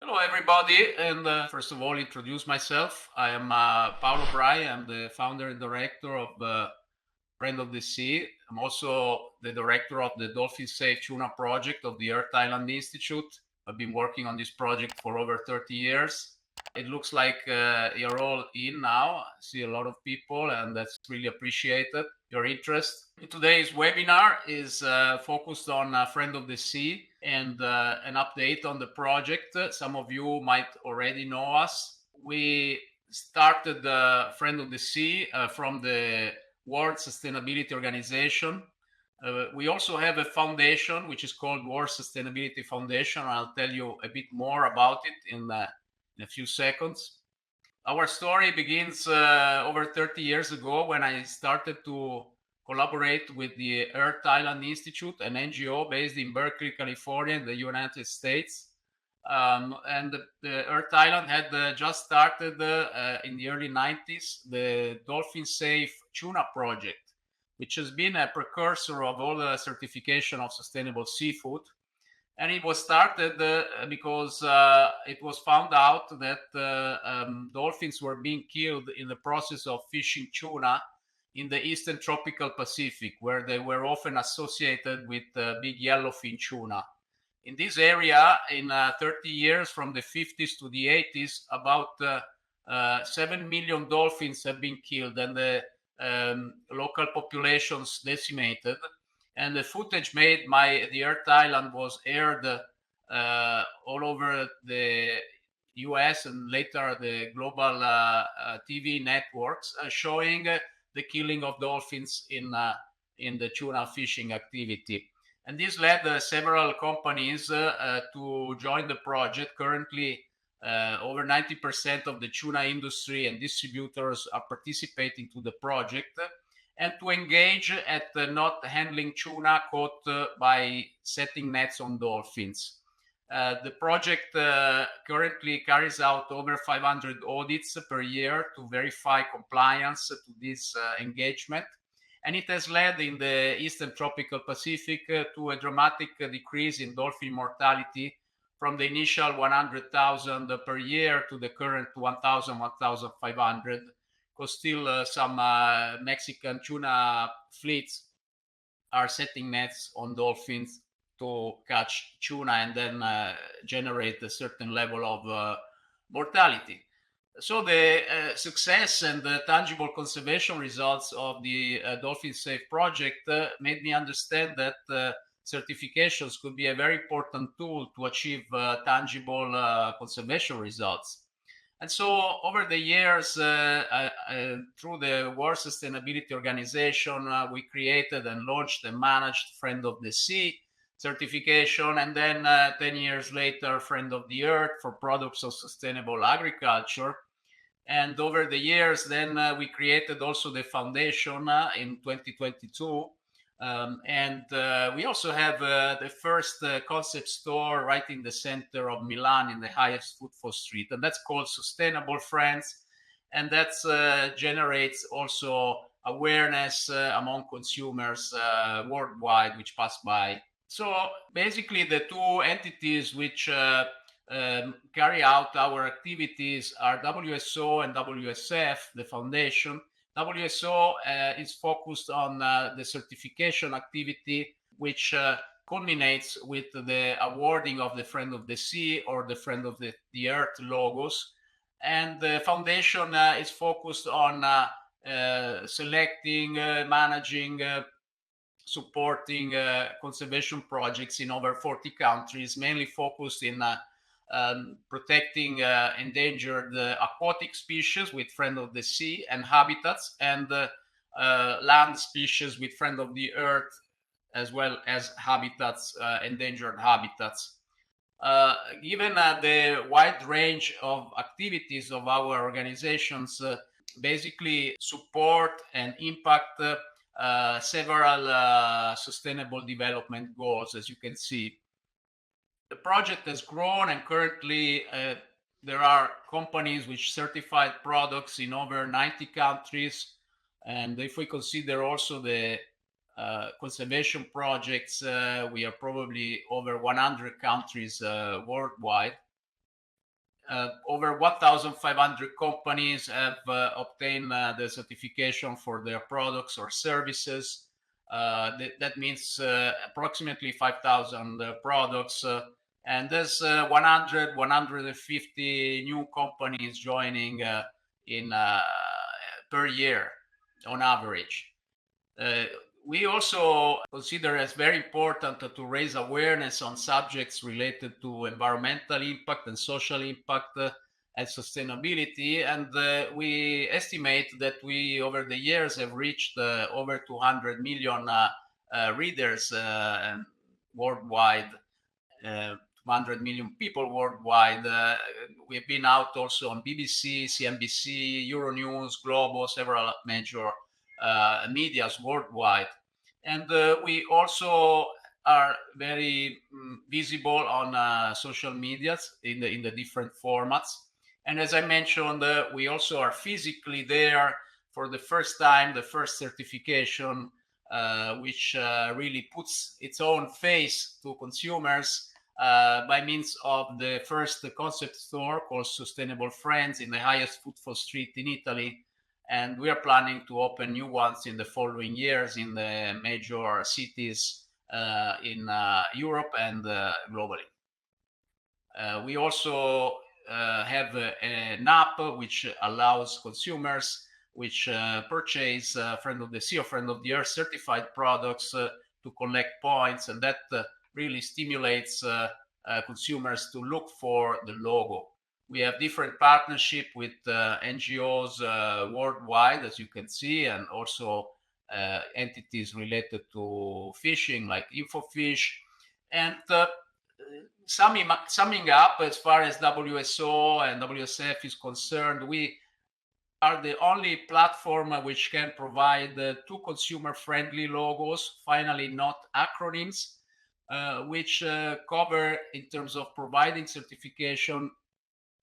Hello, everybody. And first of all, introduce myself. I am Paolo Bray. I'm the founder and director of Friend of the Sea. I'm also the director of the Dolphin Safe Tuna project of the Earth Island Institute. I've been working on this project for over 30 years. It looks like you're all in now. I see a lot of people, and that's really appreciated, your interest. Today's webinar is focused on Friend of the Sea and an update on the project. Some of you might already know us. We started Friend of the Sea from the World Sustainability Organization. We also have a foundation which is called World Sustainability Foundation. I'll tell you a bit more about it in a few seconds. Our story begins over 30 years ago when I started to collaborate with the Earth Island Institute, an NGO based in Berkeley, California, in the United States. And the Earth Island had just started in the early 90s the Dolphin Safe Tuna project, which has been a precursor of all the certification of sustainable seafood. And it was started because it was found out that dolphins were being killed in the process of fishing tuna in the eastern tropical Pacific, where they were often associated with big yellowfin tuna. In this area, in 30 years, from the 50s to the 80s, about 7 million dolphins have been killed, and the local populations decimated. And the footage made by the Earth Island was aired all over the US and later the global TV networks, showing the killing of dolphins in the tuna fishing activity. And this led several companies to join the project. Currently, over 90% of the tuna industry and distributors are participating to the project, and to engage at not handling tuna caught by setting nets on dolphins. The project currently carries out over 500 audits per year to verify compliance to this engagement. And it has led in the Eastern Tropical Pacific to a dramatic decrease in dolphin mortality from the initial 100,000 per year to the current 1,000, 1,500, because still some Mexican tuna fleets are setting nets on dolphins to catch tuna and then generate a certain level of mortality. So the success and the tangible conservation results of the Dolphin Safe project made me understand that certifications could be a very important tool to achieve tangible conservation results. And so over the years, through the World Sustainability Organization, we created and launched and managed Friend of the Sea certification. And then 10 years later, Friend of the Earth for products of sustainable agriculture. And over the years, then we created also the foundation in 2022. We also have the first concept store right in the center of Milan in the highest footfall street, and that's called Sustainable Friends. And that generates also awareness among consumers worldwide which pass by. So basically, the two entities which carry out our activities are WSO and WSF, the foundation. WSO is focused on the certification activity, which culminates with the awarding of the Friend of the Sea or the Friend of the Earth logos. And the foundation is focused on selecting, managing, supporting conservation projects in over 40 countries, mainly focused in protecting endangered aquatic species with Friend of the Sea and habitats, and land species with Friend of the Earth, as well as habitats, endangered habitats. Given the wide range of activities of our organizations, basically support and impact several sustainable development goals, as you can see. The project has grown, and currently there are companies which certified products in over 90 countries. And if we consider also the conservation projects, we are probably over 100 countries worldwide. over 1,500 companies have obtained the certification for their products or services. That means approximately 5,000 products. And there's 100, 150 new companies joining in per year on average. We also consider as very important to raise awareness on subjects related to environmental impact and social impact and sustainability. And we estimate that we, over the years, have reached over 200 million readers worldwide, 200 million people worldwide. We've been out also on BBC, CNBC, Euronews, Globo, several major medias worldwide. And we also are very visible on social medias in the different formats. And as I mentioned, we also are physically there for the first time, the first certification, which really puts its own face to consumers by means of the first concept store called Sustainable Friends in the highest footfall street in Italy. And we are planning to open new ones in the following years in the major cities in Europe and globally. We also have an app which allows consumers which purchase Friend of the Sea or Friend of the Earth certified products to collect points, and that really stimulates consumers to look for the logo. We have different partnership with NGOs worldwide, as you can see, and also entities related to fishing like Infofish. And summing up, as far as WSO and WSF is concerned, we are the only platform which can provide two consumer-friendly logos, finally not acronyms, which cover, in terms of providing certification,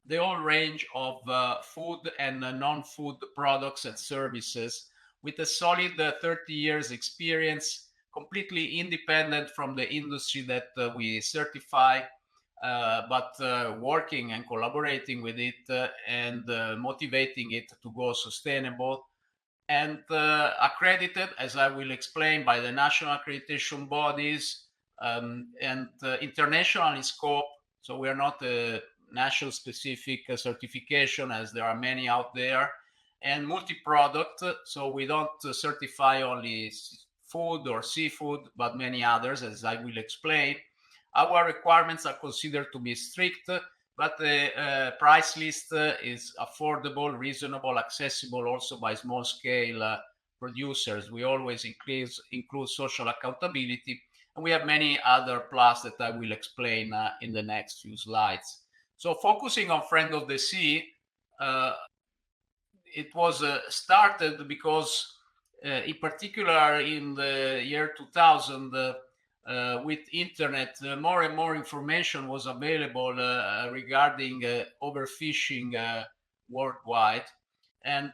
the whole range of food and non-food products and services, with a solid 30 years experience, completely independent from the industry that we certify, but working and collaborating with it and motivating it to go sustainable, and accredited, as I will explain, by the national accreditation bodies and international in scope. So we are not a national specific certification, as there are many out there, and multi-product. So we don't certify only food or seafood, but many others, as I will explain. Our requirements are considered to be strict, but the price list is affordable, reasonable, accessible also by small scale producers. We always include social accountability, and we have many other plus that I will explain in the next few slides. So focusing on Friend of the Sea, it was started because in particular in the year 2000, with internet, more and more information was available regarding overfishing worldwide. And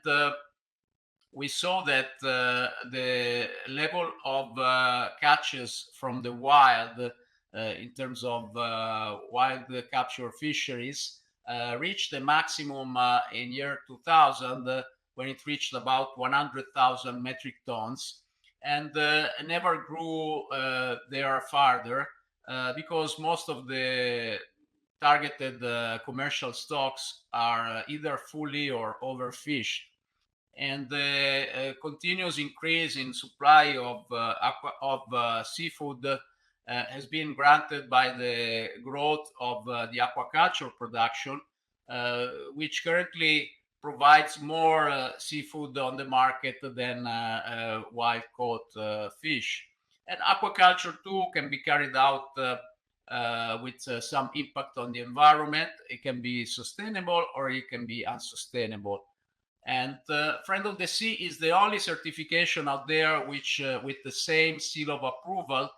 we saw that the level of catches from the wild in terms of wild capture fisheries reached the maximum in year 2000 when it reached about 100,000 metric tons, and never grew there farther because most of the targeted commercial stocks are either fully or overfished. And the continuous increase in supply of seafood has been granted by the growth of the aquaculture production, which currently provides more seafood on the market than wild caught fish. And aquaculture too can be carried out with some impact on the environment. It can be sustainable or it can be unsustainable. And Friend of the Sea is the only certification out there which, with the same seal of approval,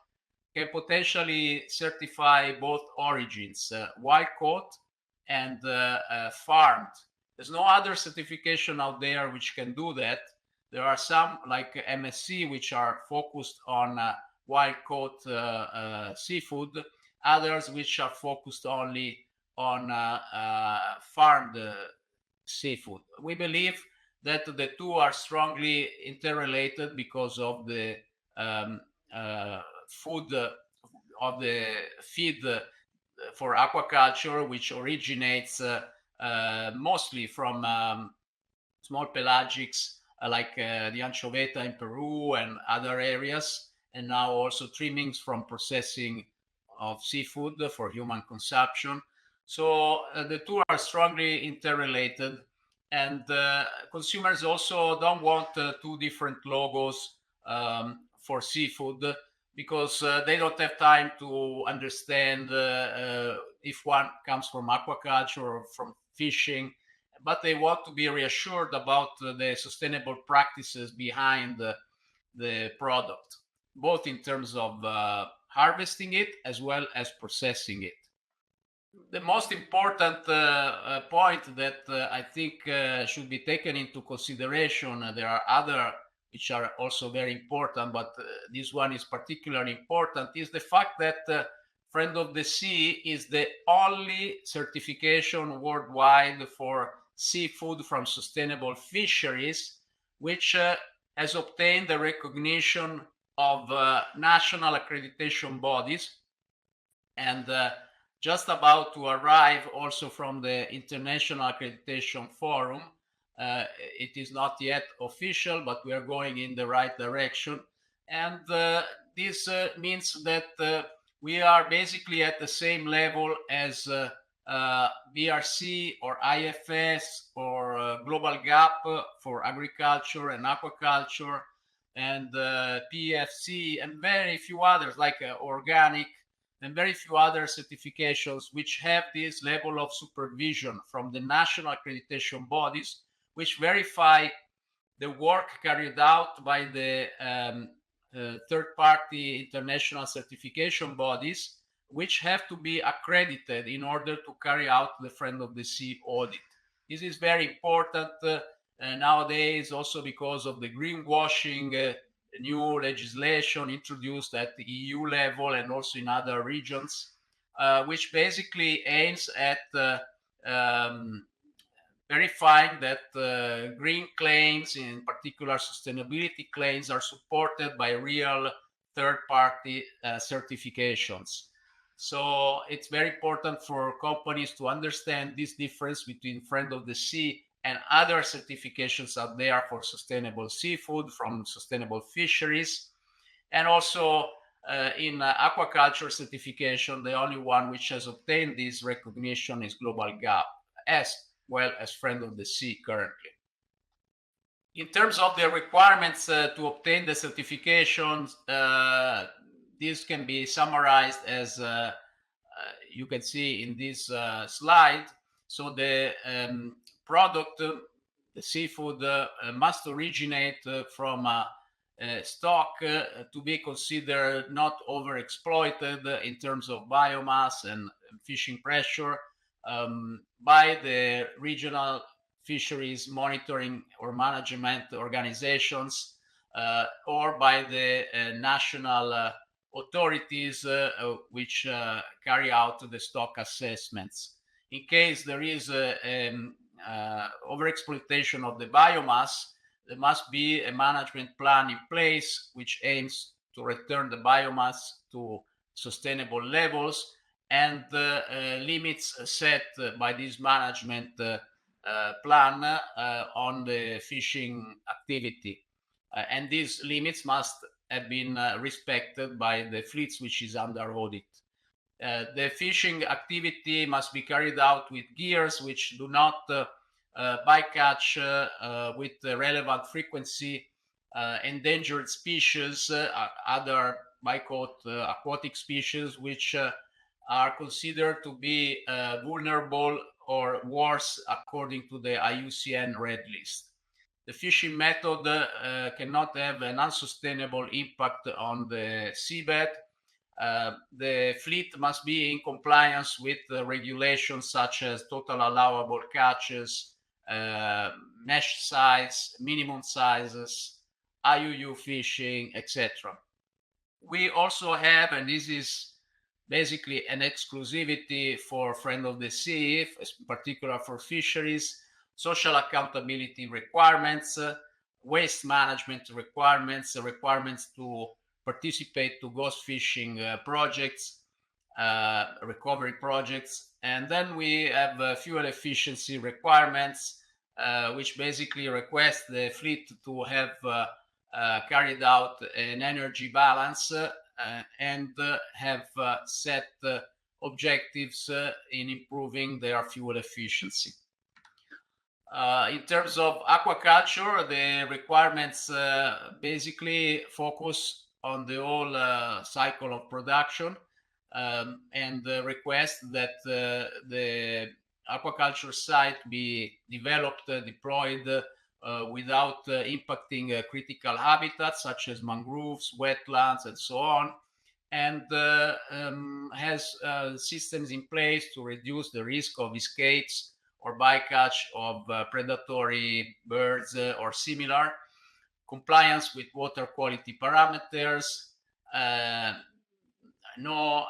can potentially certify both origins, wild caught and farmed. There's no other certification out there which can do that. There are some like MSC which are focused on wild caught seafood, others which are focused only on farmed seafood. We believe that the two are strongly interrelated because of the um, food of the feed for aquaculture, which originates mostly from small pelagics like the anchoveta in Peru and other areas, and now also trimmings from processing of seafood for human consumption. So the two are strongly interrelated, and consumers also don't want two different logos for seafood because they don't have time to understand if one comes from aquaculture or from fishing, but they want to be reassured about the sustainable practices behind the product, both in terms of harvesting it as well as processing it. The most important point that I think should be taken into consideration, there are other which are also very important, but this one is particularly important, is the fact that Friend of the Sea is the only certification worldwide for seafood from sustainable fisheries, which has obtained the recognition of national accreditation bodies, and just about to arrive also from the International Accreditation Forum. It is not yet official, but we are going in the right direction. And this means that we are basically at the same level as BRC or IFS or Global Gap for agriculture and aquaculture, and PFC, and very few others like organic, and very few other certifications which have this level of supervision from the national accreditation bodies, which verify the work carried out by the third-party international certification bodies, which have to be accredited in order to carry out the Friend of the Sea audit. This is very important nowadays, also because of the greenwashing new legislation introduced at the EU level and also in other regions, which basically aims at verifying that green claims, in particular sustainability claims, are supported by real third-party certifications. So it's very important for companies to understand this difference between Friend of the Sea and other certifications out there for sustainable seafood from sustainable fisheries. And also in aquaculture certification, the only one which has obtained this recognition is Global Gap, as well as Friend of the Sea currently. In terms of the requirements to obtain the certifications, this can be summarized as you can see in this slide. So the product, the seafood, must originate from stock to be considered not overexploited in terms of biomass and fishing pressure by the regional fisheries monitoring or management organizations or by the national authorities which carry out the stock assessments. In case there is overexploitation of the biomass, there must be a management plan in place which aims to return the biomass to sustainable levels, and limits set by this management plan on the fishing activity. And these limits must have been respected by the fleets which is under audit. The fishing activity must be carried out with gears which do not bycatch with the relevant frequency endangered species, other bycaught aquatic species which are considered to be vulnerable or worse according to the IUCN Red List. The fishing method cannot have an unsustainable impact on the seabed. The fleet must be in compliance with regulations such as total allowable catches, mesh size, minimum sizes, IUU fishing, etc. We also have, and this is basically an exclusivity for Friend of the Sea, in particular for fisheries, social accountability requirements, waste management requirements, requirements to participate to ghost fishing projects, recovery projects. And then we have fuel efficiency requirements, which basically request the fleet to have carried out an energy balance and have set objectives in improving their fuel efficiency. In terms of aquaculture, the requirements basically focus on the whole cycle of production and request that the aquaculture site be developed, deployed without impacting critical habitats such as mangroves, wetlands, and so on, and has systems in place to reduce the risk of escapes or bycatch of predatory birds or similar, compliance with water quality parameters, no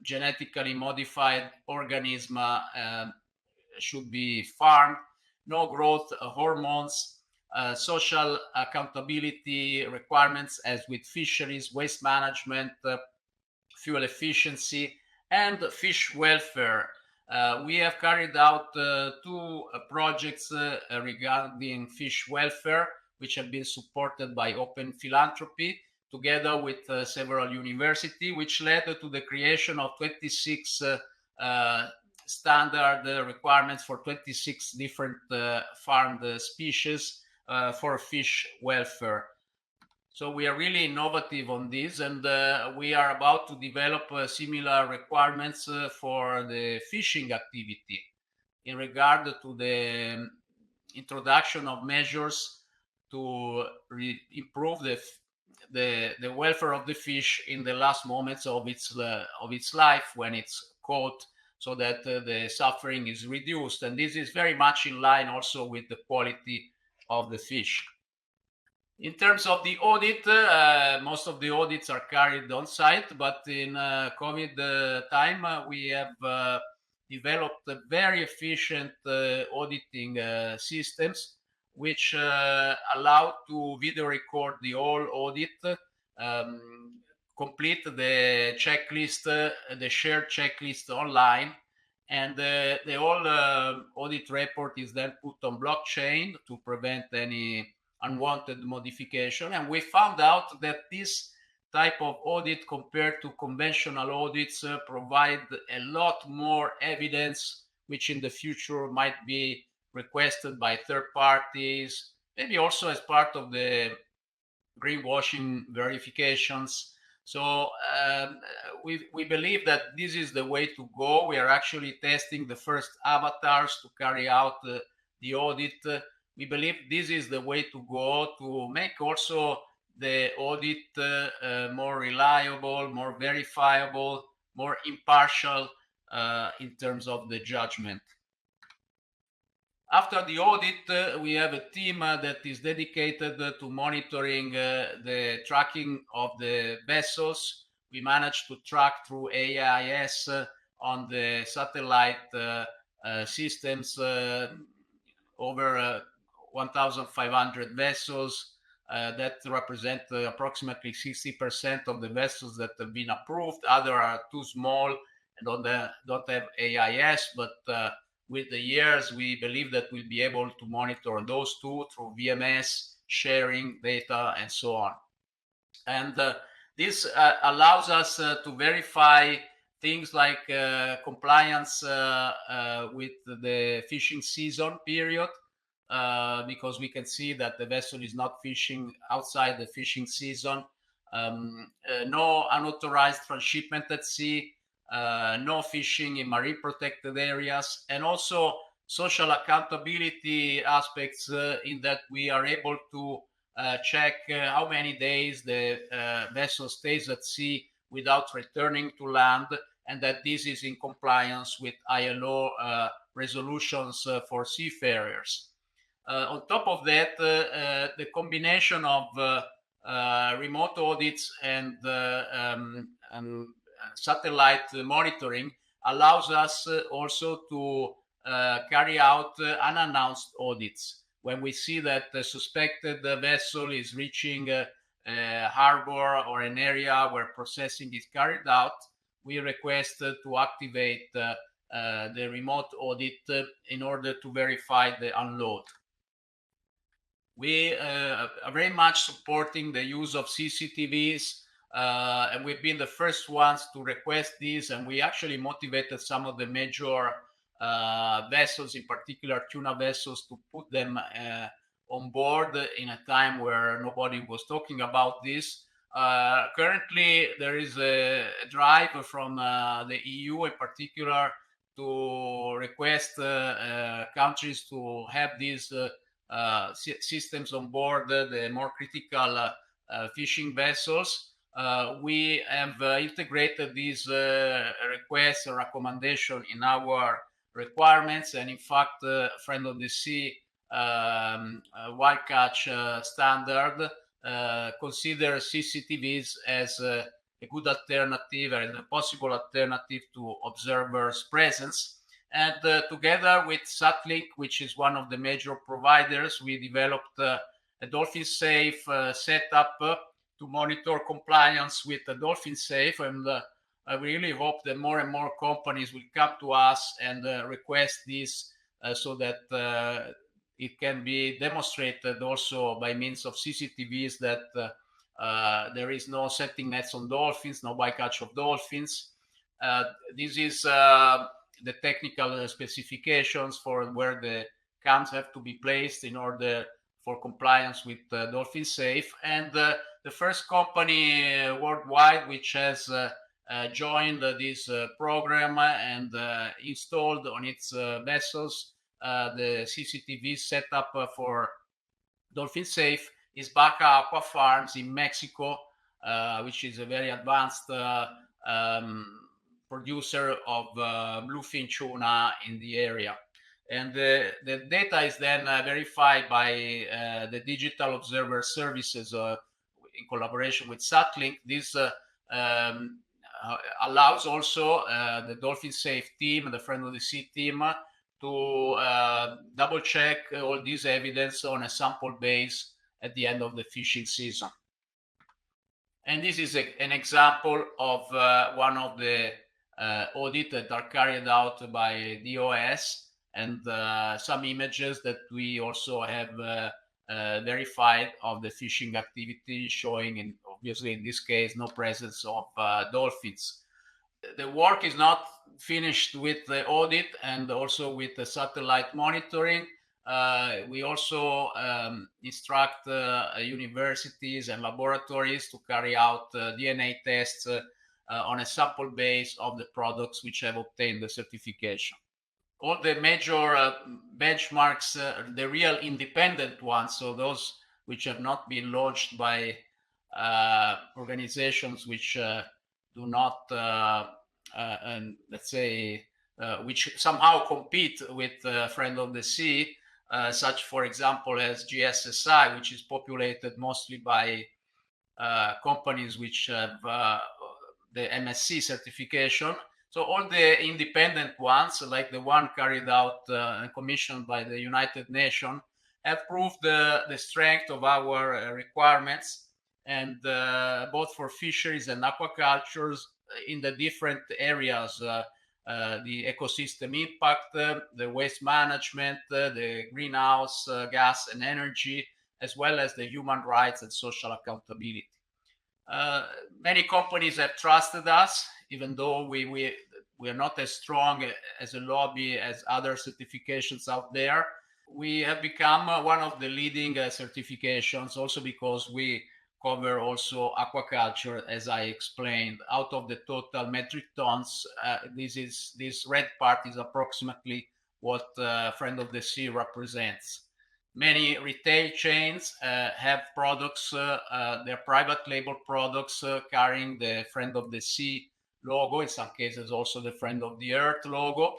genetically modified organism should be farmed, no growth hormones, social accountability requirements as with fisheries, waste management, fuel efficiency, and fish welfare. We have carried out two projects regarding fish welfare, which have been supported by Open Philanthropy, together with several universities, which led to the creation of 26 standard requirements for 26 different farmed species for fish welfare. So we are really innovative on this, and we are about to develop similar requirements for the fishing activity in regard to the introduction of measures to improve the welfare of the fish in the last moments of its life when it's caught, so that the suffering is reduced. And this is very much in line also with the quality of the fish. In terms of the audit, most of the audits are carried on site, but in COVID time, we have developed very efficient auditing systems, which allow to video record the whole audit, complete the checklist, the shared checklist online, and the whole audit report is then put on blockchain to prevent any unwanted modification. And we found out that this type of audit, compared to conventional audits, provide a lot more evidence, which in the future might be requested by third parties, maybe also as part of the greenwashing verifications. So we believe that this is the way to go. We are actually testing the first avatars to carry out the audit. We believe this is the way to go to make also the audit more reliable, more verifiable, more impartial in terms of the judgment. After the audit, we have a team that is dedicated to monitoring the tracking of the vessels. We managed to track through AIS on the satellite systems over 1,500 vessels that represent approximately 60% of the vessels that have been approved. Others are too small and don't have AIS, but with the years, we believe that we'll be able to monitor those two through VMS, sharing data, and so on. And this allows us to verify things like compliance with the fishing season period, because we can see that the vessel is not fishing outside the fishing season, no unauthorized transshipment at sea, no fishing in marine protected areas, and also social accountability aspects in that we are able to check how many days the vessel stays at sea without returning to land, and that this is in compliance with ILO resolutions for seafarers. On top of that, the combination of remote audits and satellite monitoring allows us also to carry out unannounced audits. When we see that the suspected vessel is reaching a harbor or an area where processing is carried out, we request to activate the remote audit in order to verify the unload. We are very much supporting the use of CCTVs, and we've been the first ones to request this, and we actually motivated some of the major vessels, in particular tuna vessels, to put them on board in a time where nobody was talking about this. Currently, there is a drive from the EU in particular to request countries to have these systems on board the more critical fishing vessels. We have integrated these requests or recommendations in our requirements, and in fact, Friend of the Sea wild catch standard consider CCTVs as a good alternative and a possible alternative to observers' presence. And together with SatLink, which is one of the major providers, we developed a Dolphin Safe setup to monitor compliance with the Dolphin Safe. And I really hope that more and more companies will come to us and request this so that it can be demonstrated also by means of CCTVs that there is no setting nets on dolphins, no bycatch of dolphins. This is the technical specifications for where the cams have to be placed in order for compliance with Dolphin Safe. And the first company worldwide which has joined this program and installed on its vessels the CCTV setup for Dolphin Safe is Baca Aqua Farms in Mexico, which is a very advanced producer of bluefin tuna in the area. And the data is then verified by the Digital Observer Services in collaboration with SatLink. This allows also the Dolphin Safe team and the Friend of the Sea team to double check all this evidence on a sample base at the end of the fishing season. And this is an example of one of the audits that are carried out by DOS, and some images that we also have verified of the fishing activity, showing, in, obviously in this case, no presence of dolphins. The work is not finished with the audit and also with the satellite monitoring. We also instruct universities and laboratories to carry out DNA tests on a sample base of the products which have obtained the certification. All the major benchmarks, the real independent ones, so those which have not been launched by organizations which do not, let's say, which somehow compete with Friend of the Sea, such, for example, as GSSI, which is populated mostly by companies which have the MSC certification. So all the independent ones, like the one carried out and commissioned by the United Nations, have proved the strength of our requirements, and both for fisheries and aquacultures in the different areas, the ecosystem impact, the waste management, the greenhouse gas and energy, as well as the human rights and social accountability. Many companies have trusted us, even though we are not as strong as a lobby as other certifications out there. We have become one of the leading certifications, also because we cover also aquaculture, as I explained. Out of the total metric tons, this red part is approximately what Friend of the Sea represents. Many retail chains have products, their private label products carrying the Friend of the Sea logo, in some cases also the Friend of the Earth logo.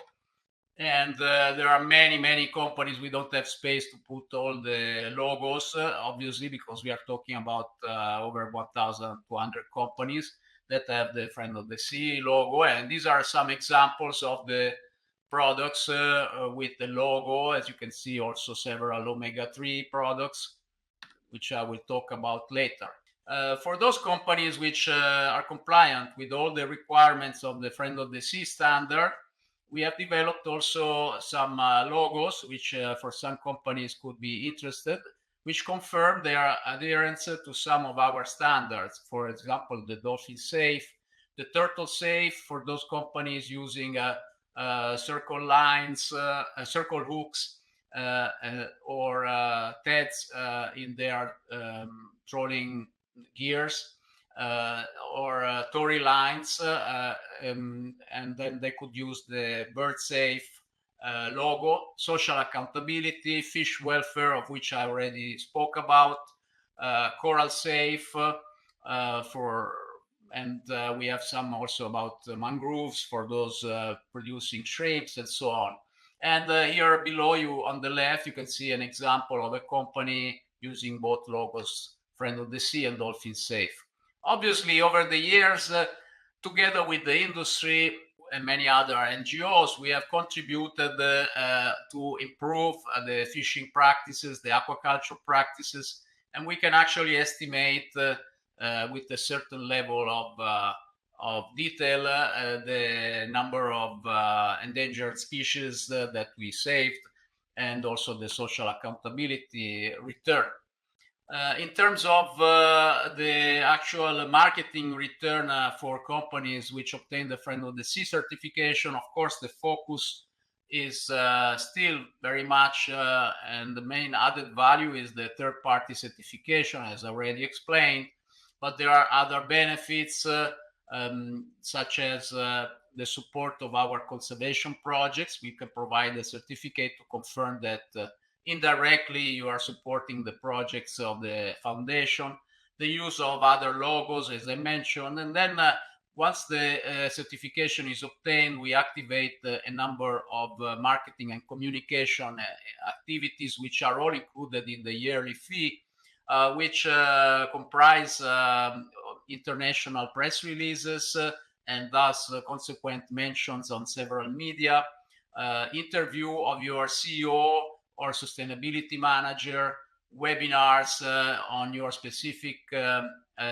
And there are many companies. We don't have space to put all the logos, obviously, because we are talking about over 1,200 companies. that have the Friend of the Sea logo. And these are some examples of the products with the logo. As you can see, also several omega-3 products, which I will talk about later. For those companies which are compliant with all the requirements of the Friend of the Sea standard, we have developed also some logos, which for some companies could be interested, which confirm their adherence to some of our standards. For example, the Dolphin Safe, the Turtle Safe for those companies using circle lines, circle hooks, or TEDs in their trolling gears, or Tory lines, and then they could use the Bird Safe logo, social accountability, fish welfare, of which I already spoke about, Coral Safe and we have some also about mangroves for those producing shrimps and so on. And here below you on the left, you can see an example of a company using both logos, Friend of the Sea and Dolphin Safe. Obviously, over the years, together with the industry and many other NGOs, we have contributed to improve the fishing practices, the aquaculture practices, and we can actually estimate with a certain level of detail the number of endangered species that we saved, and also the social accountability return. In terms of the actual marketing return for companies which obtain the Friend of the Sea certification, of course, the focus is still very much, and the main added value is the third-party certification, as I already explained. But there are other benefits, such as the support of our conservation projects. We can provide a certificate to confirm that indirectly you are supporting the projects of the foundation, the use of other logos, as I mentioned. And then once the certification is obtained, we activate a number of marketing and communication activities, which are all included in the yearly fee, which comprise international press releases and thus consequent mentions on several media, interview of your CEO or sustainability manager, webinars on your specific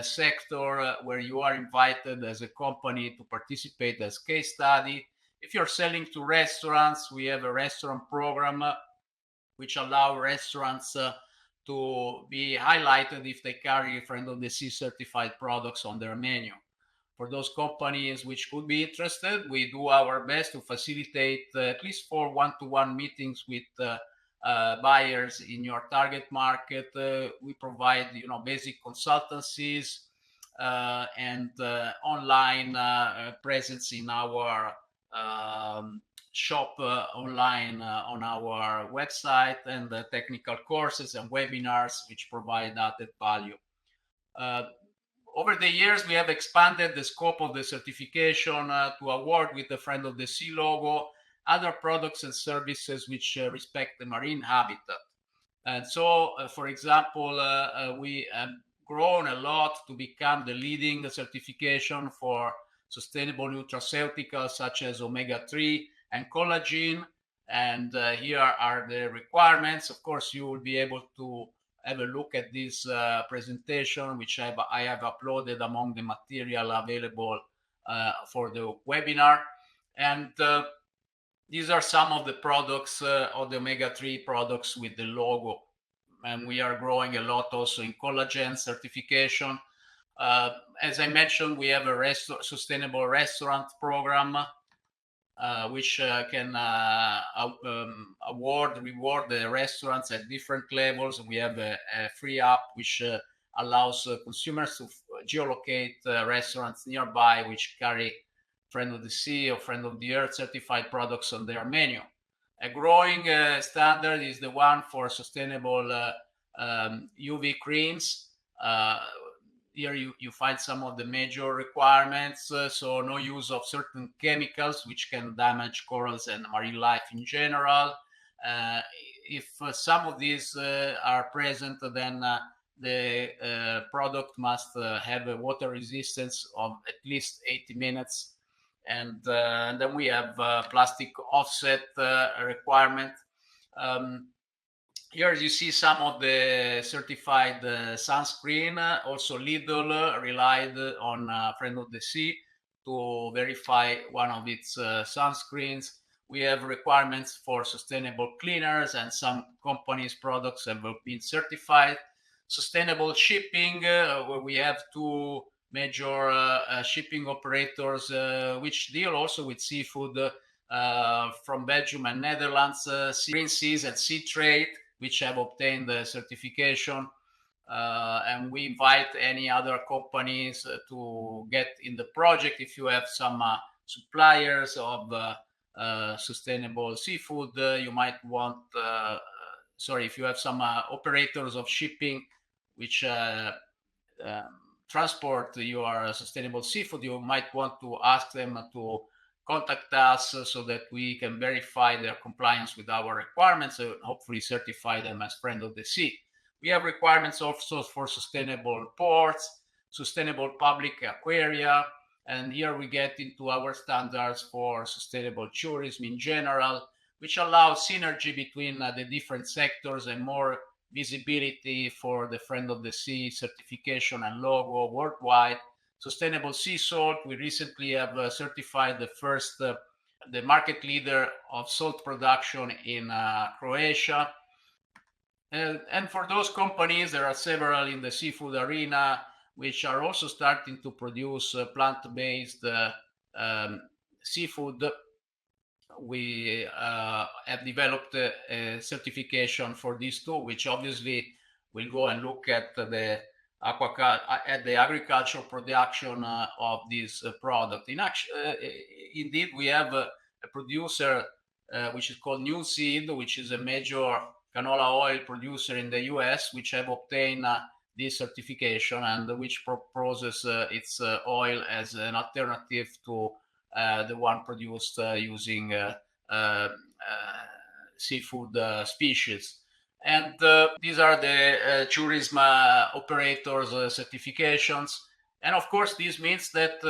sector where you are invited as a company to participate as case study. If you're selling to restaurants, we have a restaurant program which allow restaurants to be highlighted if they carry Friend of the Sea certified products on their menu. For those companies which could be interested, we do our best to facilitate at least 4 one-to-one meetings with buyers in your target market. We provide, basic consultancies and online presence in our shop online on our website, and technical courses and webinars which provide added value. Over the years, we have expanded the scope of the certification to award with the Friend of the Sea logo other products and services which respect the marine habitat. And so, for example, we have grown a lot to become the leading certification for sustainable nutraceuticals such as omega-3 and Collagene. And here are the requirements. Of course, you will be able to have a look at this presentation, which I have uploaded among the material available for the webinar. And these are some of the products, of the omega-3 products with the logo. And we are growing a lot also in Collagene certification. As I mentioned, we have a sustainable restaurant program, which can reward the restaurants at different levels. We have a free app which allows consumers to geolocate restaurants nearby which carry Friend of the Sea or Friend of the Earth certified products on their menu. A growing standard is the one for sustainable UV creams. Here you find some of the major requirements. So no use of certain chemicals which can damage corals and marine life in general. If some of these are present, then the product must have a water resistance of at least 80 minutes. And then we have plastic offset requirement. Here you see some of the certified sunscreen. Also, Lidl relied on Friend of the Sea to verify one of its sunscreens. We have requirements for sustainable cleaners, and some companies' products have been certified. Sustainable shipping, where we have two major shipping operators which deal also with seafood from Belgium and Netherlands, Green Seas and Sea Trade, which have obtained the certification. And we invite any other companies to get in the project. If you have some suppliers of sustainable seafood, you might want, if you have some operators of shipping which transport your sustainable seafood, you might want to ask them to contact us so that we can verify their compliance with our requirements and hopefully certify them as Friend of the Sea. We have requirements also for sustainable ports, sustainable public aquaria, and here we get into our standards for sustainable tourism in general, which allows synergy between the different sectors and more visibility for the Friend of the Sea certification and logo worldwide. Sustainable sea salt, we recently have certified the market leader of salt production in Croatia. And for those companies, there are several in the seafood arena which are also starting to produce plant-based seafood. We have developed a certification for these two, which obviously will go and look at the agricultural production of this product. Indeed, we have a producer which is called New Seed, which is a major canola oil producer in the US, which have obtained this certification and which proposes its oil as an alternative to the one produced using seafood species. And these are the tourism operators certifications. And of course, this means that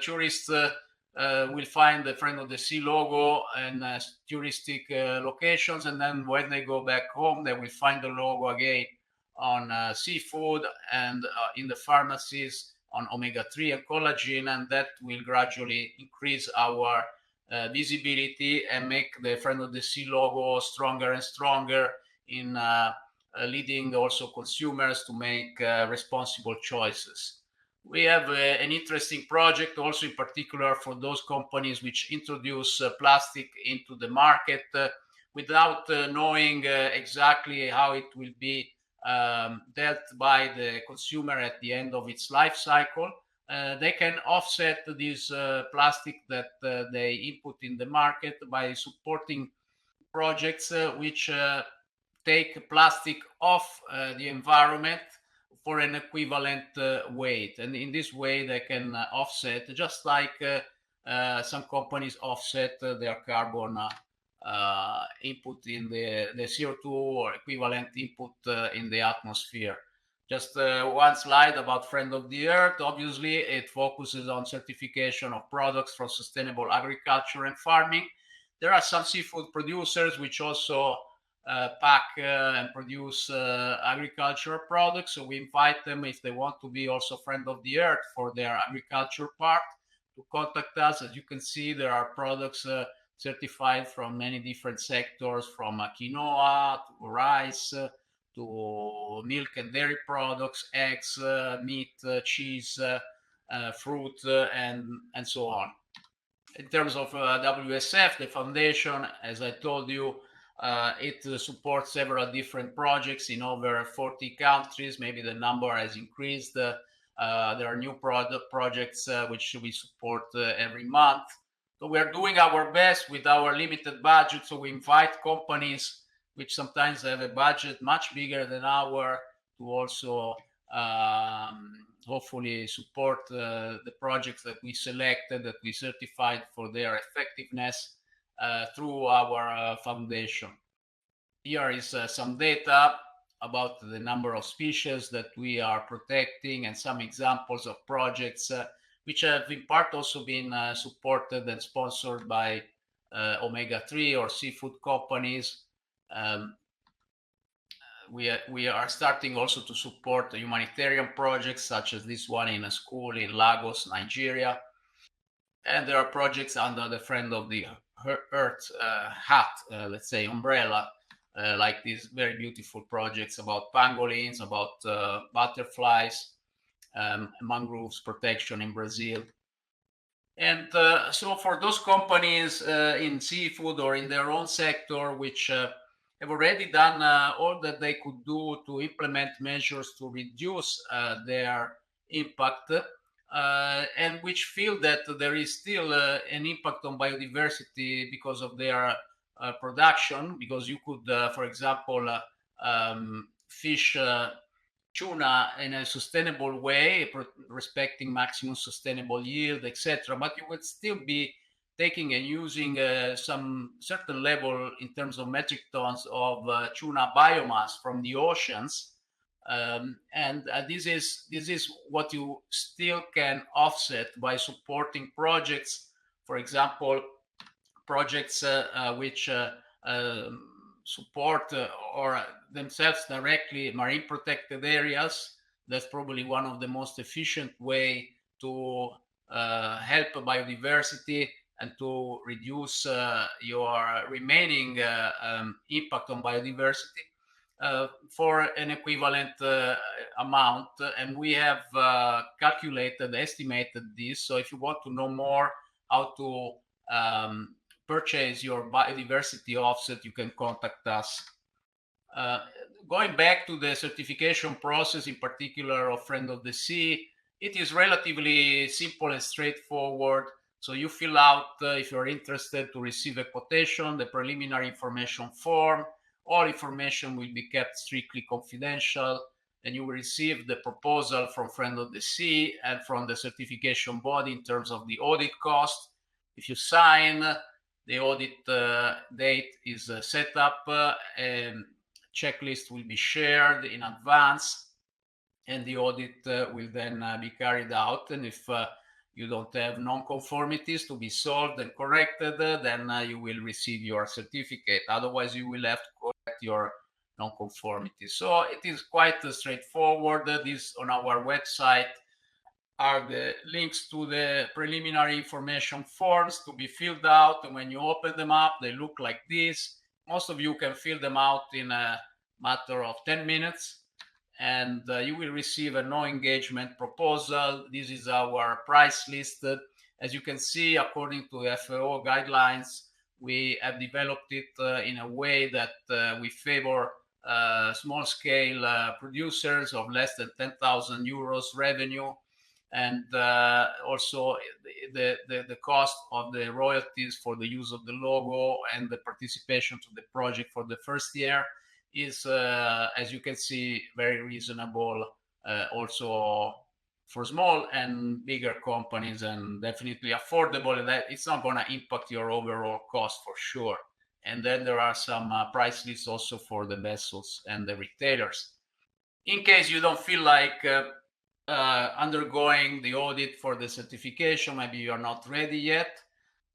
tourists will find the Friend of the Sea logo in touristic locations. And then when they go back home, they will find the logo again on seafood and in the pharmacies on omega-3 and collagen, and that will gradually increase our visibility and make the Friend of the Sea logo stronger and stronger in leading also consumers to make responsible choices. We have an interesting project also in particular for those companies which introduce plastic into the market without knowing exactly how it will be dealt by the consumer at the end of its life cycle. They can offset this plastic that they input in the market by supporting projects which take plastic off the environment for an equivalent weight. And in this way, they can offset, just like some companies offset their carbon input in the CO2 or equivalent input in the atmosphere. Just one slide about Friend of the Earth. Obviously, it focuses on certification of products for sustainable agriculture and farming. There are some seafood producers which also pack and produce agricultural products. So we invite them, if they want to be also Friend of the Earth for their agriculture part, to contact us. As you can see, there are products certified from many different sectors, from quinoa to rice to milk and dairy products, eggs, meat, cheese, fruit, and so on. In terms of WSF, the foundation, as I told you, it supports several different projects in over 40 countries. Maybe the number has increased. There are new projects which we support every month. So we are doing our best with our limited budget. So we invite companies which sometimes have a budget much bigger than ours to also hopefully support the projects that we selected, that we certified for their effectiveness through our foundation. Here is some data about the number of species that we are protecting and some examples of projects which have in part also been supported and sponsored by omega-3 or seafood companies. We are starting also to support humanitarian projects such as this one in a school in Lagos, Nigeria. And there are projects under the Friend of the Earth hat, let's say, umbrella, like these very beautiful projects about pangolins, about butterflies, mangroves protection in Brazil. And so for those companies in seafood or in their own sector, which have already done all that they could do to implement measures to reduce their impact, and which feel that there is still an impact on biodiversity because of their production, because you could, for example, fish tuna in a sustainable way, respecting maximum sustainable yield, etc. But you would still be taking and using some certain level in terms of metric tons of tuna biomass from the oceans. And this is what you still can offset by supporting projects, for example, projects which support or themselves directly marine protected areas. That's probably one of the most efficient way to help biodiversity and to reduce your remaining impact on biodiversity for an equivalent amount. And we have calculated, estimated this. So if you want to know more how to purchase your biodiversity offset, you can contact us. Going back to the certification process, in particular of Friend of the Sea, it is relatively simple and straightforward. So you fill out, if you're interested to receive a quotation, the preliminary information form. All information will be kept strictly confidential, and you will receive the proposal from Friend of the Sea and from the certification body in terms of the audit cost. If you sign, the audit date is set up, and checklist will be shared in advance, and the audit will then be carried out. And if you don't have non-conformities to be solved and corrected, then you will receive your certificate. Otherwise, you will have to correct your non-conformities. So it is quite straightforward. This on our website are the links to the preliminary information forms to be filled out. And when you open them up, they look like this. Most of you can fill them out in a matter of 10 minutes. And you will receive a no engagement proposal. This is our price list. As you can see, according to FAO guidelines, we have developed it in a way that we favor small scale producers of less than 10,000 euros revenue. And also the cost of the royalties for the use of the logo and the participation to the project for the first year is, as you can see, very reasonable, also for small and bigger companies, and definitely affordable. And that it's not going to impact your overall cost for sure. And then there are some price lists also for the vessels and the retailers. In case you don't feel like undergoing the audit for the certification, maybe you are not ready yet.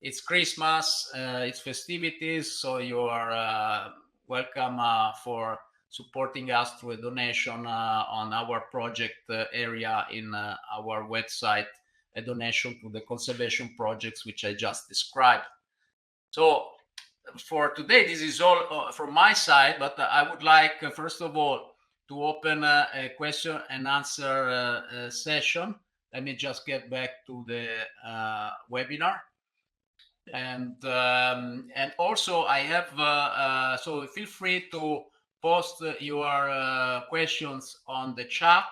It's Christmas, it's festivities, so you are welcome for supporting us through a donation on our project area in our website, a donation to the conservation projects which I just described. So for today, this is all from my side, but I would like, first of all, to open a question and answer session. Let me just get back to the webinar. And also I have, so feel free to post your questions on the chat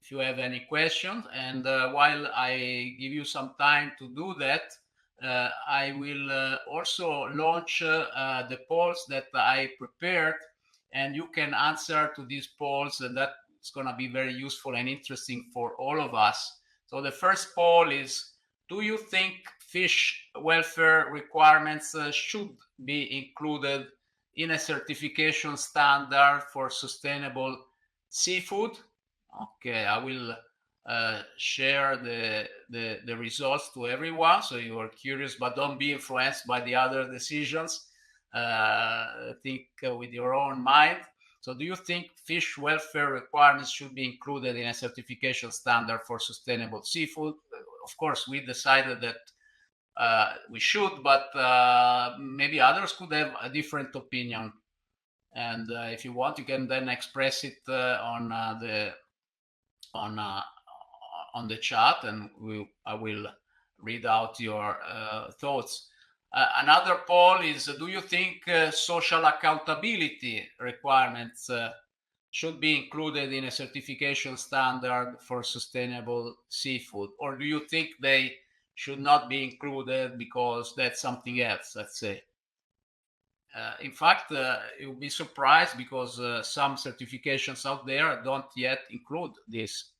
if you have any questions. And while I give you some time to do that, I will also launch the polls that I prepared, and you can answer to these polls, and that's going to be very useful and interesting for all of us. So the first poll is, do you think fish welfare requirements should be included in a certification standard for sustainable seafood. Okay, I will share the results to everyone, so you are curious, but don't be influenced by the other decisions. Think with your own mind. So do you think fish welfare requirements should be included in a certification standard for sustainable seafood? Of course, we decided that we should, but maybe others could have a different opinion. And if you want, you can then express it on uh, on the chat, and I will read out your thoughts. Another poll is: do you think social accountability requirements should be included in a certification standard for sustainable seafood, or do you think they should not be included because that's something else? Let's say. In fact, you'll be surprised because some certifications out there don't yet include this.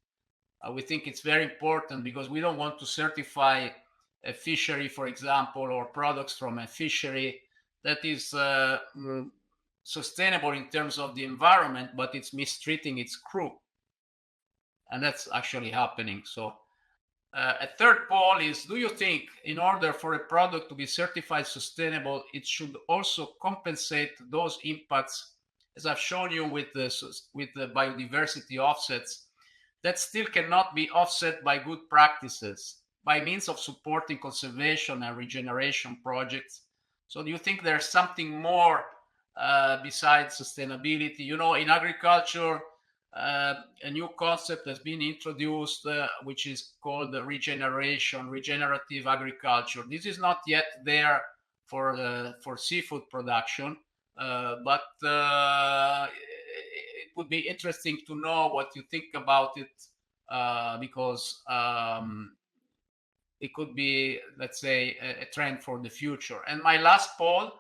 We think it's very important because we don't want to certify a fishery, for example, or products from a fishery that is sustainable in terms of the environment, but it's mistreating its crew. And that's actually happening. So a third poll is: do you think in order for a product to be certified sustainable, it should also compensate those impacts, as I've shown you with the biodiversity offsets, that still cannot be offset by good practices by means of supporting conservation and regeneration projects? So do you think there's something more besides sustainability? You know, in agriculture, a new concept has been introduced, which is called regenerative agriculture. This is not yet there for seafood production, but it would be interesting to know what you think about it, because it could be, let's say, a trend for the future. And my last poll,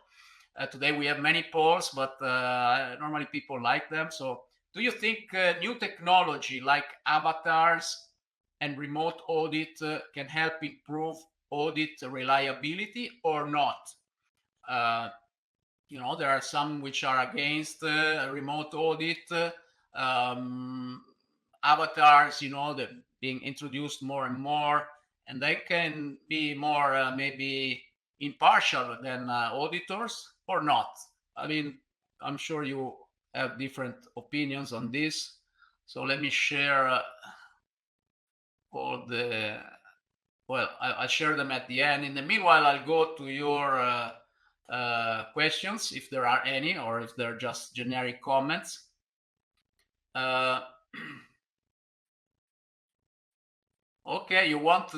today we have many polls, but normally people like them. So do you think new technology like avatars and remote audit can help improve audit reliability or not? You know, there are some which are against remote audit. Avatars, you know, that being introduced more and more, and they can be more maybe impartial than auditors or not. I mean, I'm sure you have different opinions on this. So let me share all the, well, I'll share them at the end. In the meanwhile, I'll go to your questions, if there are any, or if they're just generic comments. Okay, you want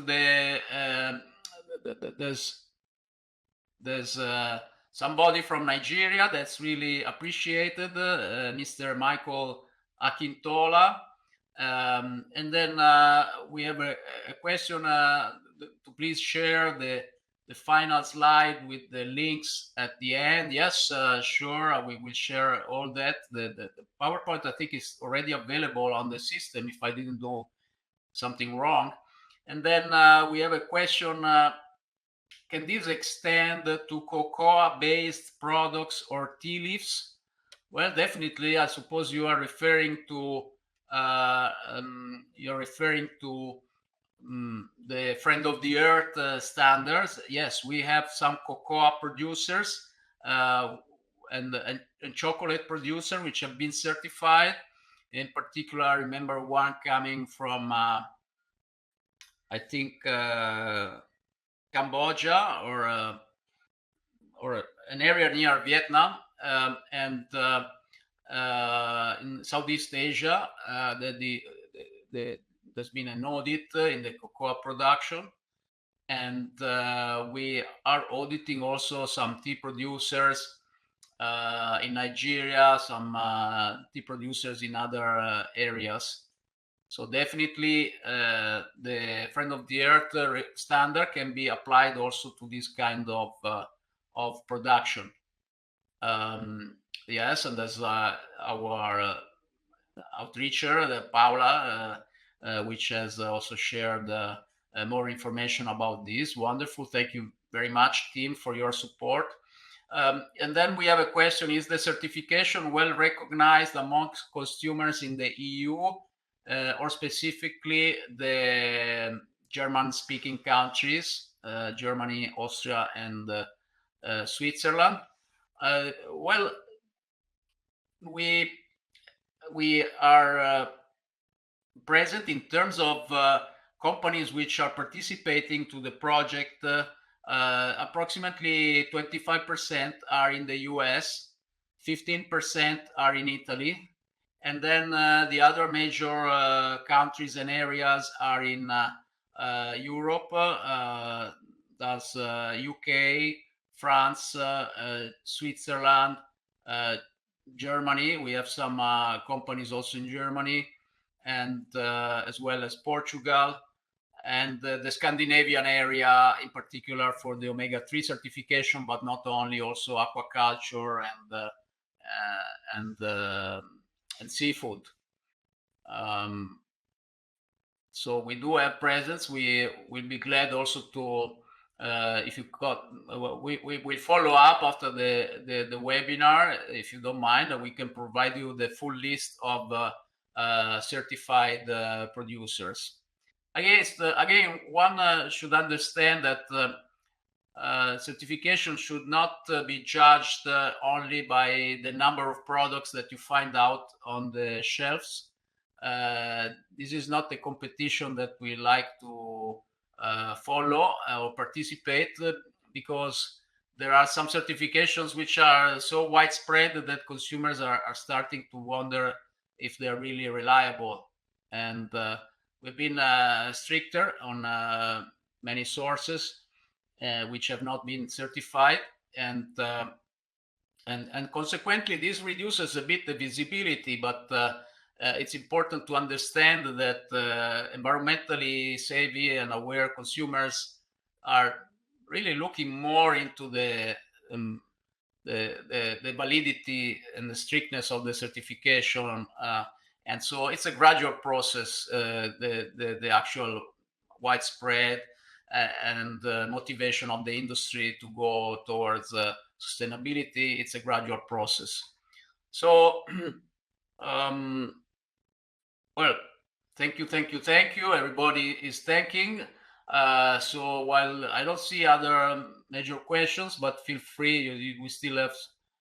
there's somebody from Nigeria that's really appreciated, Mr. Michael Akintola. And then we have a question to please share the final slide with the links at the end. Yes, sure, we will share all that. The PowerPoint, I think, is already available on the system if I didn't do something wrong. And then we have a question: can this extend to cocoa-based products or tea leaves? Well, definitely. I suppose you are referring to the Friend of the Earth standards. Yes, we have some cocoa producers and chocolate producer which have been certified. In particular, I remember one coming from I think Cambodia or an area near Vietnam, and in Southeast Asia. There's been an audit in the cocoa production, and we are auditing also some tea producers in Nigeria, some tea producers in other areas. So definitely the Friend of the Earth standard can be applied also to this kind of production. Yes, and there's our outreacher, Paula, which has also shared more information about this. Wonderful. Thank you very much, team, for your support. And then we have a question: is the certification well recognized amongst consumers in the EU, or specifically the German-speaking countries, Germany, Austria, and Switzerland? Well, we are present in terms of companies which are participating to the project. Approximately 25% are in the US, 15% are in Italy, and then the other major countries and areas are in Europe, that's UK, France, Switzerland, uh, Germany. We have some companies also in Germany, and as well as Portugal, and the Scandinavian area in particular for the omega-3 certification, but not only, also aquaculture and and seafood. Um, so we do have presence. We will be glad also to, if you got, we will follow up after the webinar, if you don't mind, and we can provide you the full list of certified producers. Again, one should understand that certification should not be judged only by the number of products that you find out on the shelves. This is not a competition that we like to follow or participate, because there are some certifications which are so widespread that consumers are starting to wonder if they're really reliable. And we've been stricter on many sources which have not been certified, and consequently this reduces a bit the visibility, but it's important to understand that environmentally savvy and aware consumers are really looking more into um, the validity and the strictness of the certification, and so it's a gradual process. The actual widespread and motivation of the industry to go towards sustainability, it's a gradual process. So um, well, thank you, thank you, thank you. Everybody is thanking. So while I don't see other major questions, but feel free, we still have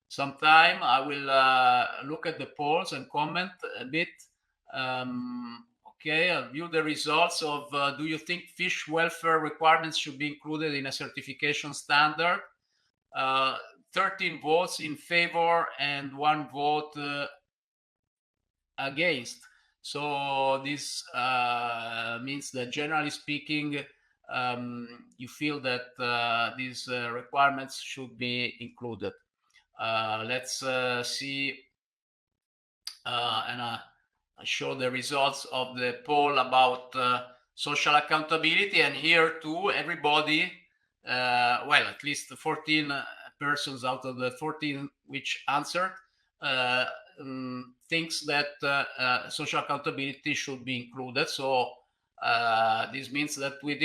some time. I will look at the polls and comment a bit. Okay, I'll view the results of do you think fish welfare requirements should be included in a certification standard? Uh, 13 votes in favor and 1 vote against. So this means that, generally speaking, you feel that these requirements should be included. Let's see, and I show the results of the poll about social accountability. And here too, everybody, well, at least 14 persons out of the 14 which answered, thinks that social accountability should be included. So this means that we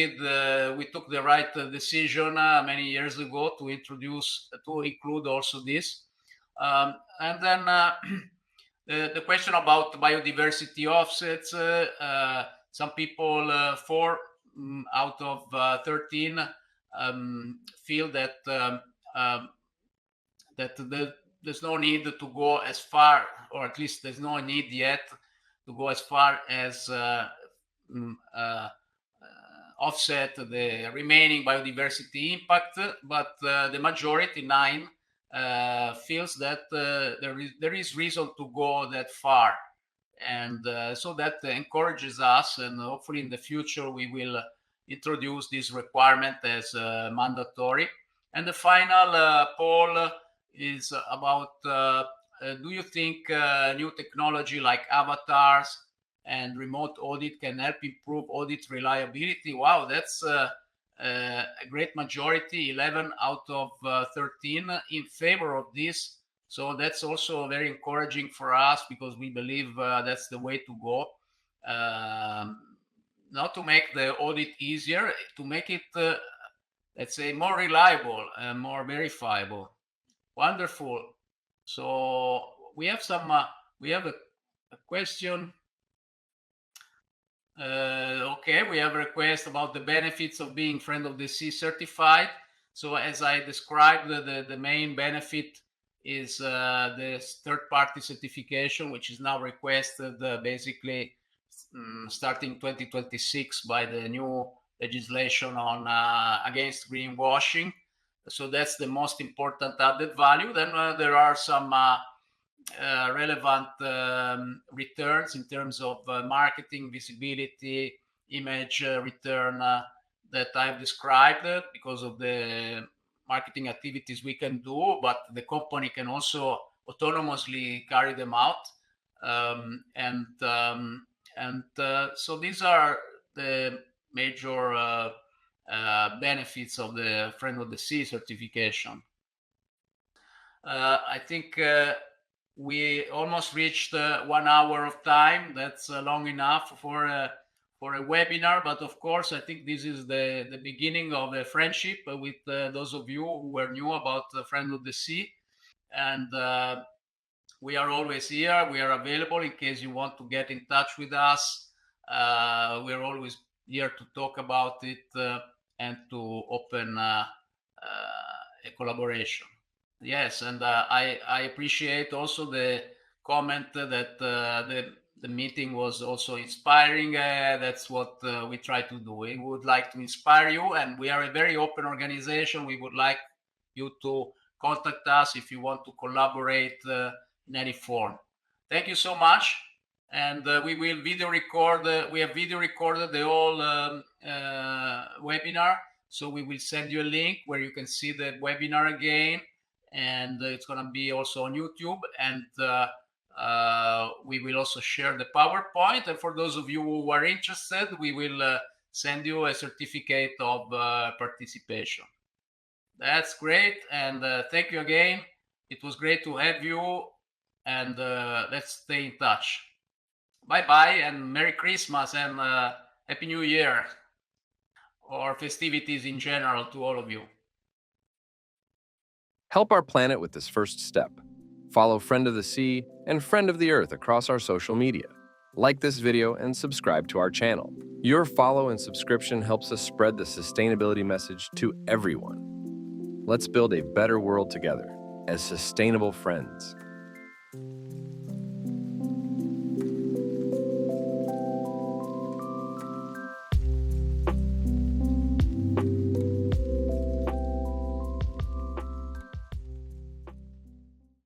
took the right decision many years ago to include also this. And then the question about biodiversity offsets, some people, 4 out of 13, feel that there's no need to go as far, or at least there's no need yet to go as far as offset the remaining biodiversity impact, but the majority, 9, feels that there is reason to go that far. And so that encourages us, and hopefully in the future we will introduce this requirement as mandatory. And the final poll is about do you think new technology like avatars and remote audit can help improve audit reliability? Wow, that's a great majority, 11 out of 13 in favor of this. So that's also very encouraging for us, because we believe that's the way to go. Not to make the audit easier, to make it, let's say, more reliable and more verifiable. Wonderful. So we have we have a question. Okay, we have a request about the benefits of being Friend of the Sea certified. So as I described, the main benefit is the third-party certification, which is now requested basically starting 2026 by the new legislation on against greenwashing. So that's the most important added value. Then there are some relevant returns in terms of marketing, visibility, image return that I've described because of the marketing activities we can do, but the company can also autonomously carry them out. So these are the major benefits of the Friend of the Sea certification. I think we almost reached 1 hour of time. That's long enough for a webinar. But of course, I think this is the beginning of a friendship with those of you who were new about Friend of the Sea. And we are always here. We are available in case you want to get in touch with us. We're always here to talk about it and to open a collaboration. Yes, and I appreciate also the comment that the meeting was also inspiring. That's what we try to do. We would like to inspire you, and we are a very open organization. We would like you to contact us if you want to collaborate in any form. Thank you so much, and we will video record. We have video recorded the whole webinar, so we will send you a link where you can see the webinar again, and it's going to be also on YouTube, and we will also share the PowerPoint. And for those of you who are interested, we will send you a certificate of participation. That's great, and thank you again. It was great to have you, and let's stay in touch. Bye-bye, and Merry Christmas, and Happy New Year, or festivities in general to all of you. Help our planet with this first step. Follow Friend of the Sea and Friend of the Earth across our social media. Like this video and subscribe to our channel. Your follow and subscription helps us spread the sustainability message to everyone. Let's build a better world together as sustainable friends.